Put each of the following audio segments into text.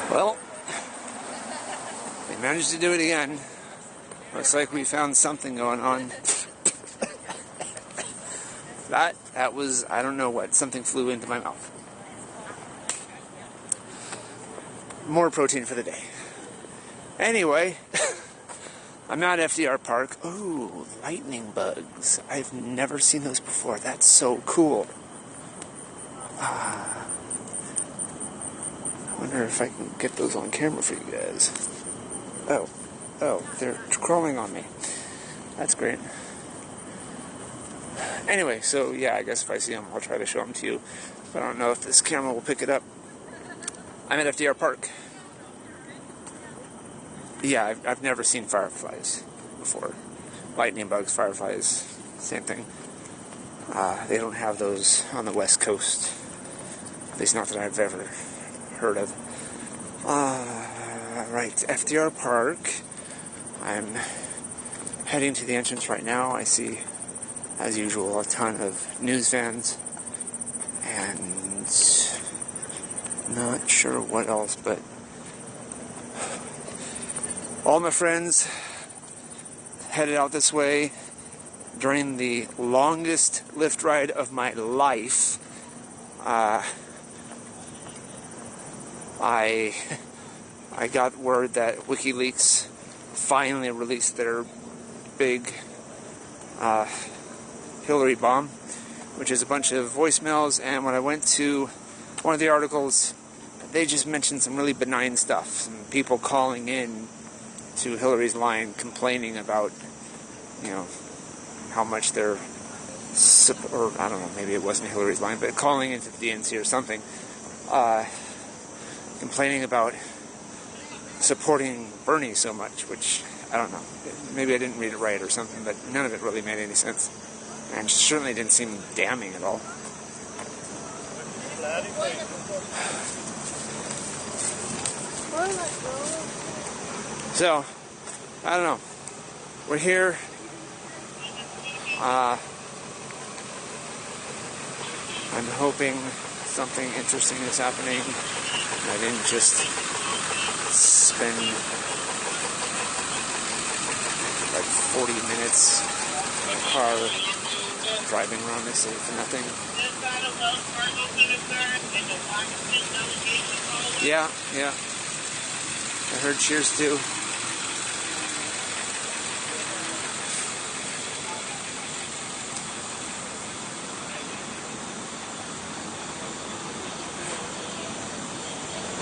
Well, we managed to do it again. Looks like we found something going on. That was, I don't know what, something flew into my mouth. More protein for the day. Anyway, I'm at FDR Park. Ooh, lightning bugs. I've never seen those before. That's so cool. I wonder if I can get those on camera for you guys. Oh, they're crawling on me. That's great. Anyway, so yeah, I guess if I see them, I'll try to show them to you. But I don't know if this camera will pick it up. I'm at FDR Park. Yeah, I've never seen fireflies before. Lightning bugs, fireflies, same thing. They don't have those on the West Coast. At least not that I've ever heard of. Right, FDR Park. I'm heading to the entrance right now. I see, as usual, a ton of news vans. And not sure what else, but all my friends headed out this way during the longest lift ride of my life. I got word that WikiLeaks finally released their big Hillary bomb, which is a bunch of voicemails, and when I went to one of the articles, they just mentioned some really benign stuff. Some people calling in to Hillary's line complaining about, you know, how much they're, or I don't know, maybe it wasn't Hillary's line, but calling into the DNC or something, complaining about supporting Bernie so much, which, I don't know, maybe I didn't read it right or something, but none of it really made any sense, and certainly didn't seem damning at all. So, I don't know, we're here, I'm hoping something interesting is happening. I didn't just spend like 40 minutes in a car driving around this city for nothing. Yeah. I heard cheers too.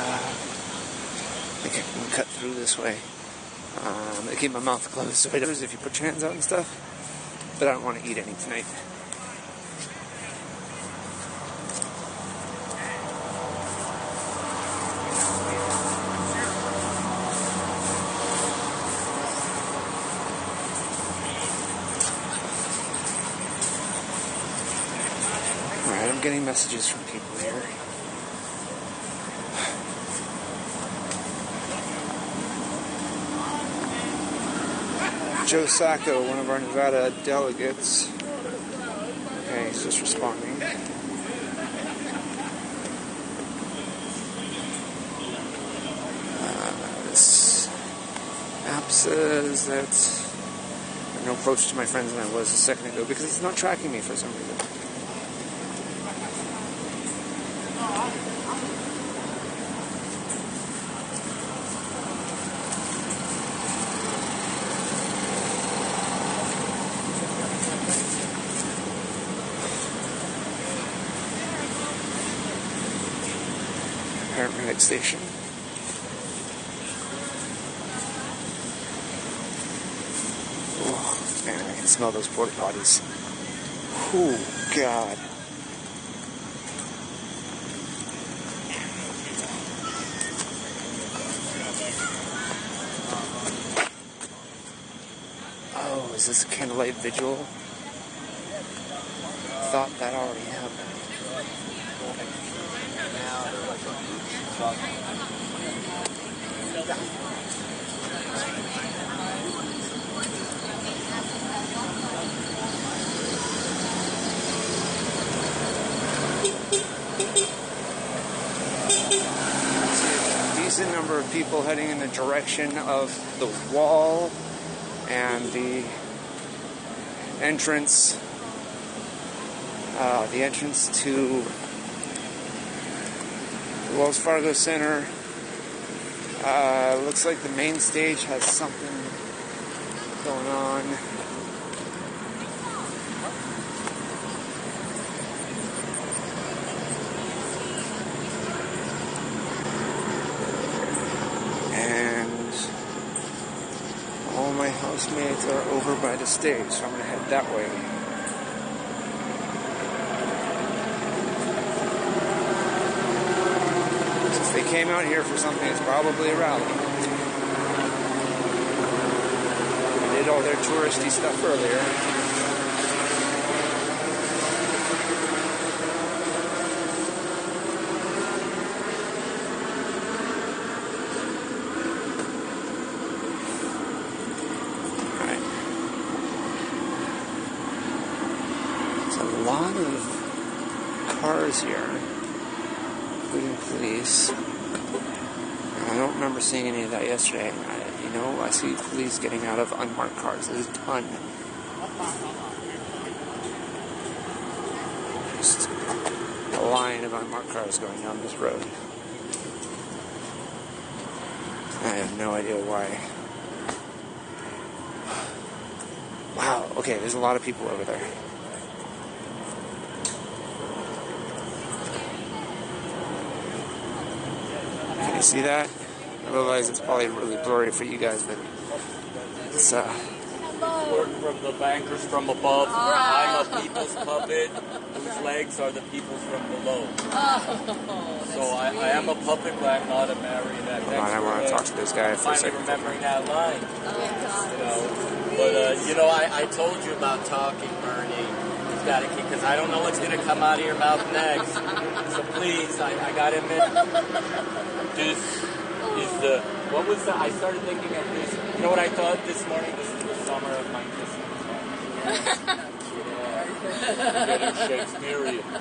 I think I can cut through this way. I keep my mouth closed so it does if you put your hands out and stuff. But I don't want to eat any tonight. Alright, I'm getting messages from people here. Joe Sacco, one of our Nevada delegates. Okay, he's just responding. This app says that I'm no closer to my friends than I was a second ago because it's not tracking me for some reason. Paramedic station. Oh, man, I can smell those porta potties. Oh, God. Oh, is this a candlelight vigil? Thought that already happened. Decent number of people heading in the direction of the wall and the entrance to the Wells Fargo Center. Looks like the main stage has something going on. And all my housemates are over by the stage, so I'm going to head that way. Since they came out here for something, it's probably a rally. They did all their touristy stuff earlier. A lot of cars here, including police. I don't remember seeing any of that yesterday. I see police getting out of unmarked cars. There's a ton. Just a line of unmarked cars going down this road. I have no idea why. Wow, okay, there's a lot of people over there. Can you see that? I realize it's probably really blurry for you guys, but it's Work from the bankers from above. I'm a people's puppet whose legs are the people's from below. So I am a puppet, but I'm not a marionette. I want to talk to this guy for a second. Remembering that line. But I told you about talking, Bernie. You've got to keep, because I don't know what's going to come out of your mouth next. So please, I got to admit, this is what was the, I started thinking of this, you know what I thought this morning? This is the summer of my Christmas. Yeah. Getting Shakespearean. Yeah.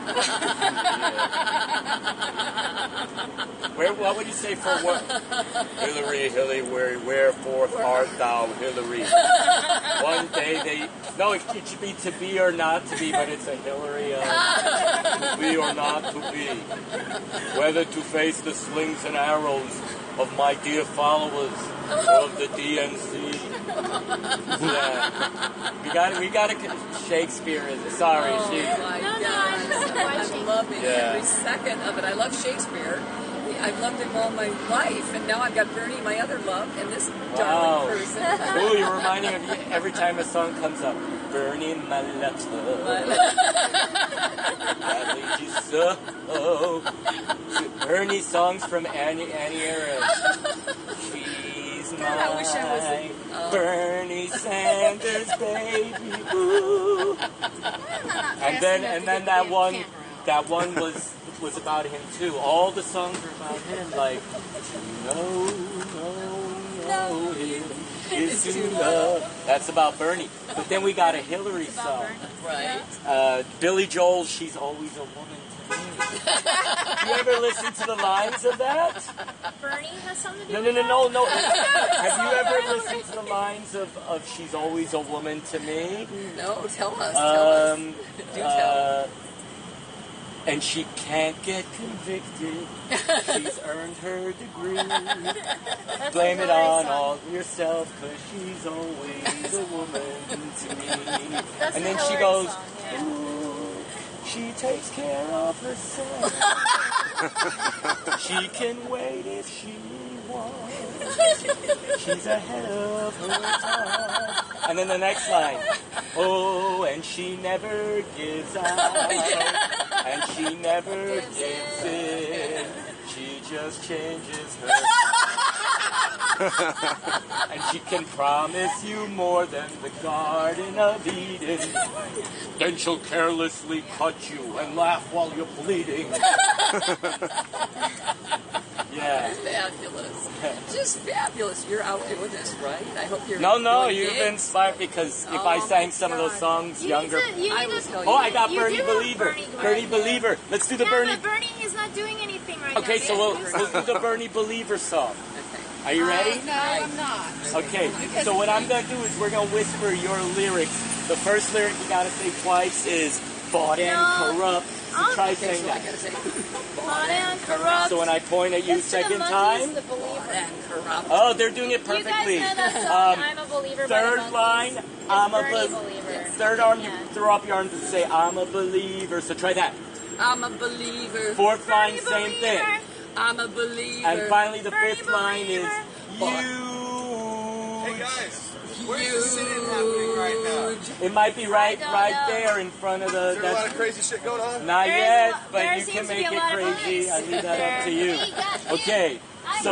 What would you say for what? Hillary, wherefore art thou, Hillary? One day it should be to be or not to be, but it's a Hillary to be or not to be. Whether to face the slings and arrows of my dear followers of the DNC. Yeah. We got to Shakespeare is sorry. I love it every second of it. I love Shakespeare. I've loved him all my life, and now I've got Bernie, my other love, and this darling person. Ooh, you're reminding me of every time a song comes up. Bernie, my love. So. Bernie songs from Annie era. She's my I wish I was Bernie Sanders baby. Ooh. And then that one was about him too. All the songs are about him, like no him is to love. That's about Bernie. But then we got a Hillary song. Right. Billy Joel, She's Always a Woman to Me. You ever listen to the lines of that? Bernie has something to do No. with that? No. Have you ever listened to the lines of She's Always a Woman to Me? No, tell us. Do tell. And she can't get convicted. She's earned her degree. Blame it on all yourself, 'cause she's always a woman to me. That's and then she goes, ooh, she takes care of herself. She can wait if she wants. She's ahead of her time. And then the next line, oh, and she never gives out. And she never gives in. She just changes her mind. And she can promise you more than the Garden of Eden. Then she'll carelessly cut you and laugh while you're bleeding. Yeah. Fabulous. Just fabulous. You're out doing this, right? I hope you're No, doing you've gigs. inspired because if I sang some of those songs younger. I got You Bernie do have Believer. Bernie Believer. Let's do the no, Bernie. but Bernie is not doing anything right now. Okay, so we'll do the Bernie Believer song. Are you ready? No, I'm not. Okay, so what I'm going to do is we're going to whisper your lyrics. The first lyric you got to say twice is bought and corrupt. So try saying that. Bought and corrupt. So when I point at you second time, The believer. And corrupt. oh, they're doing it You perfectly. guys know that song, I'm a believer by the Third Monkees? line, It's I'm a Bernie believer. Third arm, you Yeah. throw up your arms and say, I'm a believer. So try that. I'm a believer. Fourth line, Bernie same thing. believer. I'm a believer. And finally, the Bernie fifth line is believer. huge. Hey guys, where's the sit-in happening right now? It might be right don't know. there in front of the. Is there a lot of crazy shit going on? Not There yet, is a- but there you seems can to be make a it lot of crazy. police. I leave that up to you. Hey, guys, Okay, so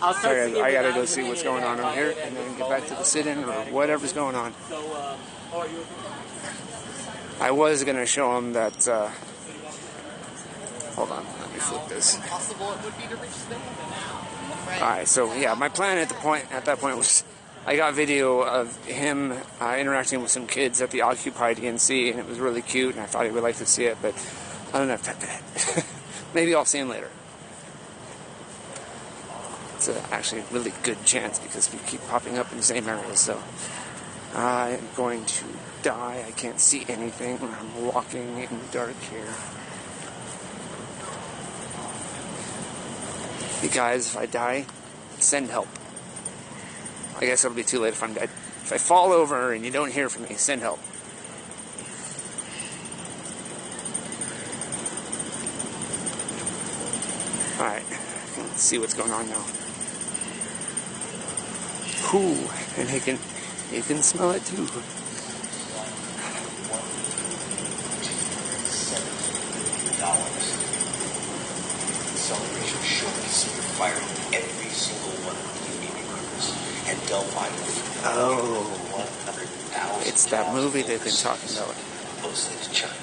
I'll start. Alright, singing I gotta without go see what's singing going on it. over here and then get back to the sit-in or whatever's going on. So, oh, are you? I was gonna show him that. Hold on, let me flip this. Impossible it would be to reach them. Alright, so yeah, my plan at that point was I got video of him interacting with some kids at the Occupy DNC, and it was really cute, and I thought he would like to see it, but I don't have time for that. Maybe I'll see him later. It's actually a really good chance because we keep popping up in the same area, so I am going to die. I can't see anything. I'm walking in the dark here. You guys, if I die, send help. I guess it'll be too late if I'm dead. If I fall over and you don't hear from me, send help. Alright, let's see what's going on now. Ooh, and you can smell it too. Celebration showcasing the firing every single one of the union recruits and Delphi Oh, 100,000. it's that movie they've been talking about. Mostly to China.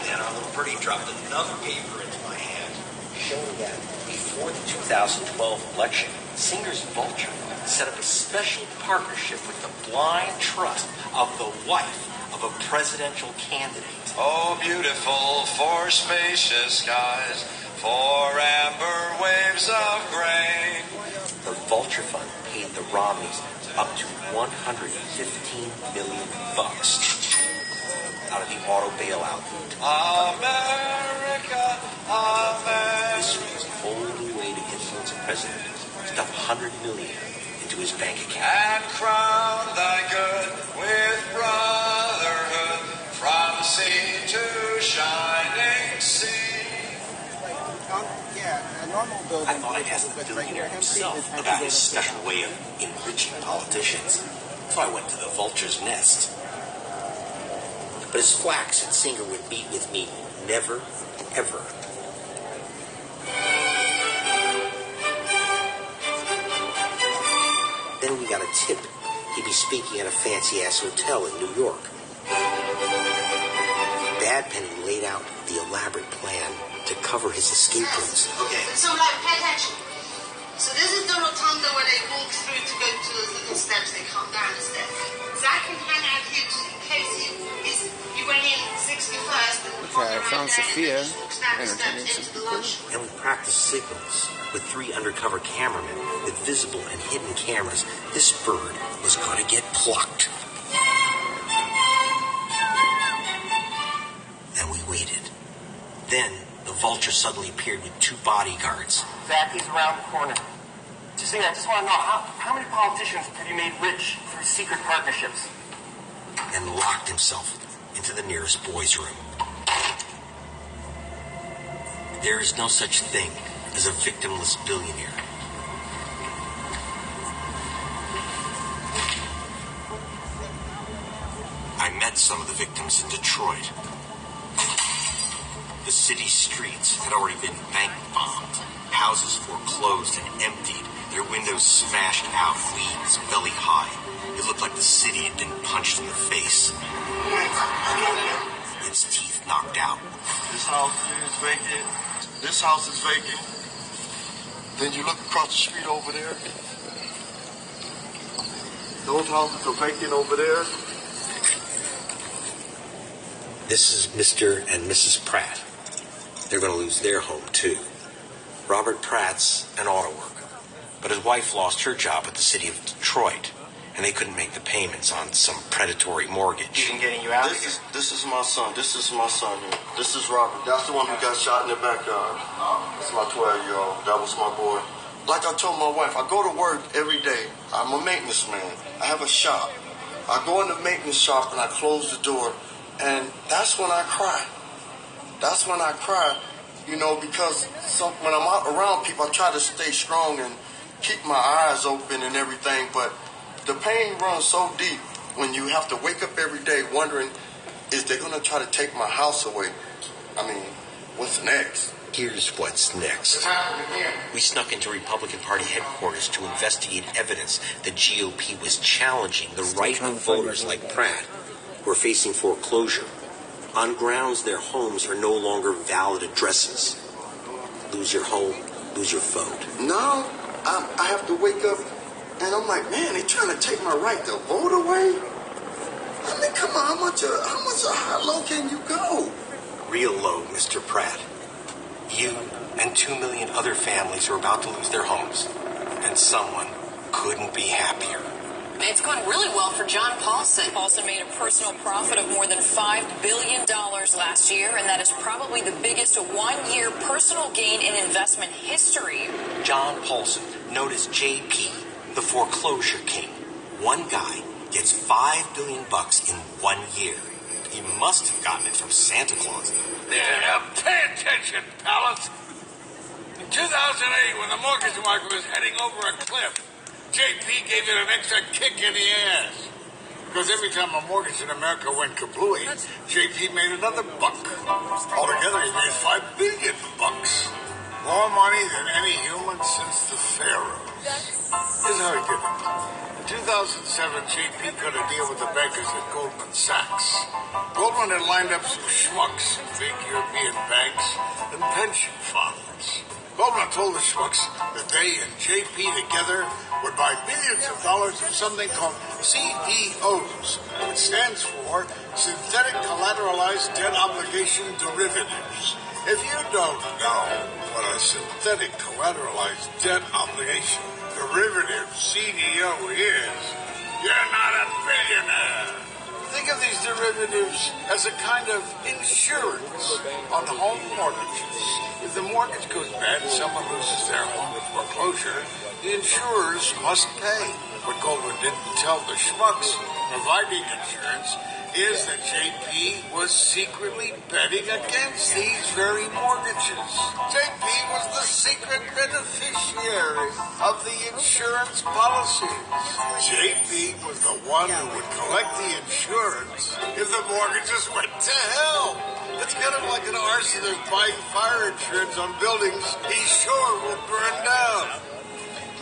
Then our little birdie dropped another paper into my hand, showing that before the 2012 election, Singer's Vulture set up a special partnership with the blind trust of the wife of a presidential candidate. Oh, beautiful for spacious skies, for amber waves of grain. The Vulture Fund paid the Romneys up to $115 million out of the auto bailout. America, America. This was the only way to influence a president. Stuff $100 million into his bank account. And crown thy good with brotherhood, from sea to shining sea. I thought I'd ask the billionaire himself about his special way of enriching politicians. So I went to the vulture's nest. But his flax and Singer would meet with me never, ever. Then we got a tip. He'd be speaking at a fancy-ass hotel in New York. Bad Penny laid out the elaborate plan to cover his escape routes. Okay. So, pay attention. So this is the rotunda where they walk through to go to those little steps. They come down the steps. Zach can hang out here just in case he went in 61st. Okay, I found Sophia entertaining into some the lunch. And we practiced signals with 3 undercover cameramen with visible and hidden cameras. This bird was going to get plucked. And we waited. Then the vulture suddenly appeared with 2 bodyguards. Zach, he's around the corner. Just I just want to know, how many politicians have you made rich through secret partnerships? And locked himself into the nearest boys' room. There is no such thing as a victimless billionaire. I met some of the victims in Detroit. The city's streets had already been bank bombed, houses foreclosed and emptied, their windows smashed out, weeds belly high. It looked like the city had been punched in the face. Its teeth knocked out. This house is vacant. This house is vacant. Then you look across the street over there. Those houses are vacant over there. This is Mr. and Mrs. Pratt. They're going to lose their home, too. Robert Pratt's an auto worker, but his wife lost her job at the city of Detroit, and they couldn't make the payments on some predatory mortgage. Even getting you out of here. This is my son. This is my son here. This is Robert. That's the one who got shot in the backyard. That's my 12-year-old. That was my boy. Like I told my wife, I go to work every day. I'm a maintenance man. I have a shop. I go in the maintenance shop and I close the door, and that's when I cry. That's when I cry, you know, because when I'm out around people, I try to stay strong and keep my eyes open and everything, but the pain runs so deep when you have to wake up every day wondering, is they going to try to take my house away? I mean, what's next? Here's what's next. We snuck into Republican Party headquarters to investigate evidence the GOP was challenging the right of voters like Pratt, who are facing foreclosure, on grounds their homes are no longer valid addresses. Lose your home, lose your vote. Now, I have to wake up and I'm like, man, they trying to take my right to vote away? I mean, come on, how low can you go? Real low, Mr. Pratt. You and 2 million other families are about to lose their homes, and someone couldn't be happier. It's gone really well for John Paulson. Paulson made a personal profit of more than $5 billion last year, and that is probably the biggest one-year personal gain in investment history. John Paulson, known as JP, the foreclosure king. One guy gets $5 billion in 1 year. He must have gotten it from Santa Claus. Yeah, pay attention, pals. In 2008, when the mortgage market was heading over a cliff, JP gave it an extra kick in the ass. Because every time a mortgage in America went kablooey, JP made another buck. Altogether, he made $5 billion. More money than any human since the pharaohs. Here's how he did it. In 2007, JP cut a deal with the bankers at Goldman Sachs. Goldman had lined up some schmucks in big European banks and pension funds. Goldman told the schmucks that they and JP together would buy billions of dollars of something called CDOs, which stands for Synthetic Collateralized Debt Obligation Derivatives. If you don't know what a synthetic collateralized debt obligation derivative CDO is, you're not a billionaire. Think of these derivatives as a kind of insurance on home mortgages. If the mortgage goes bad and someone loses their home to foreclosure, the insurers must pay. What Goldman didn't tell the schmucks providing insurance is that JP was secretly betting against these very mortgages. JP was the secret beneficiary of the insurance policies. JP was the one who would collect the insurance if the mortgages went to hell. It's kind of like an arsonist buying fire insurance on buildings he's sure will burn down.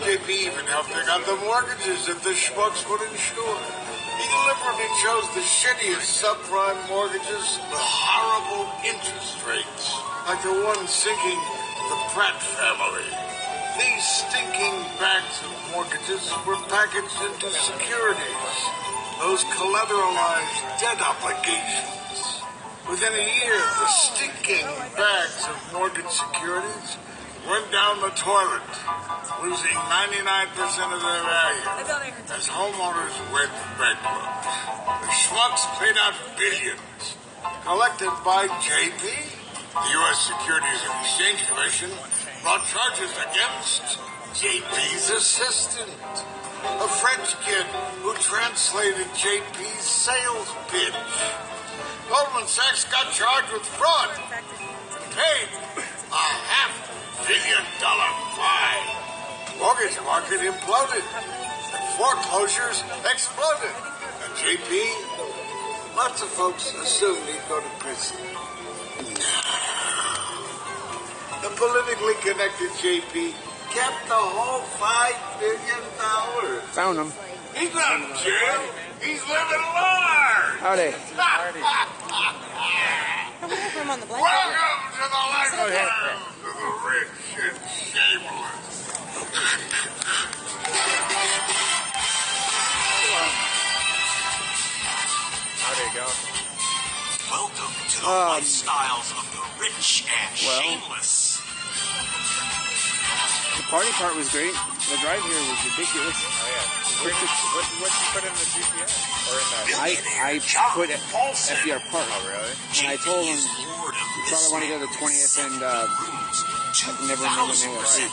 JP even helped pick out the mortgages that the schmucks would insure. He deliberately chose the shittiest subprime mortgages with horrible interest rates, like the one sinking the Pratt family. These stinking bags of mortgages were packaged into securities, those collateralized debt obligations. Within a year, the stinking bags of mortgage securities went down the toilet, losing 99% of their value as homeowners went bankrupt. The schmucks paid out billions, collected by JP. The U.S. Securities and Exchange Commission brought charges against JP's assistant, a French kid who translated JP's sales pitch. Goldman Sachs got charged with fraud, paid a $500 million fine. Mortgage market imploded, and foreclosures exploded. And JP, lots of folks assumed he'd go to prison. The politically connected JP kept the whole $5 billion. Found him. He's not in jail. He's living large. Howdy. Welcome to the life of the rich and shameless. There you go. Welcome to the lifestyles of the rich and shameless. party part was great. The drive here was ridiculous. Oh yeah. What did you put in the GPS? Or in the... I put FDR Park. Oh really? And I told him probably want to go to the 20th and I can never remember the name of it.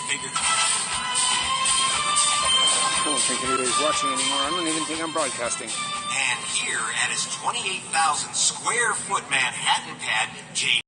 I don't think anybody's watching anymore. I don't even think I'm broadcasting. And here at his 28,000 square foot Manhattan pad, J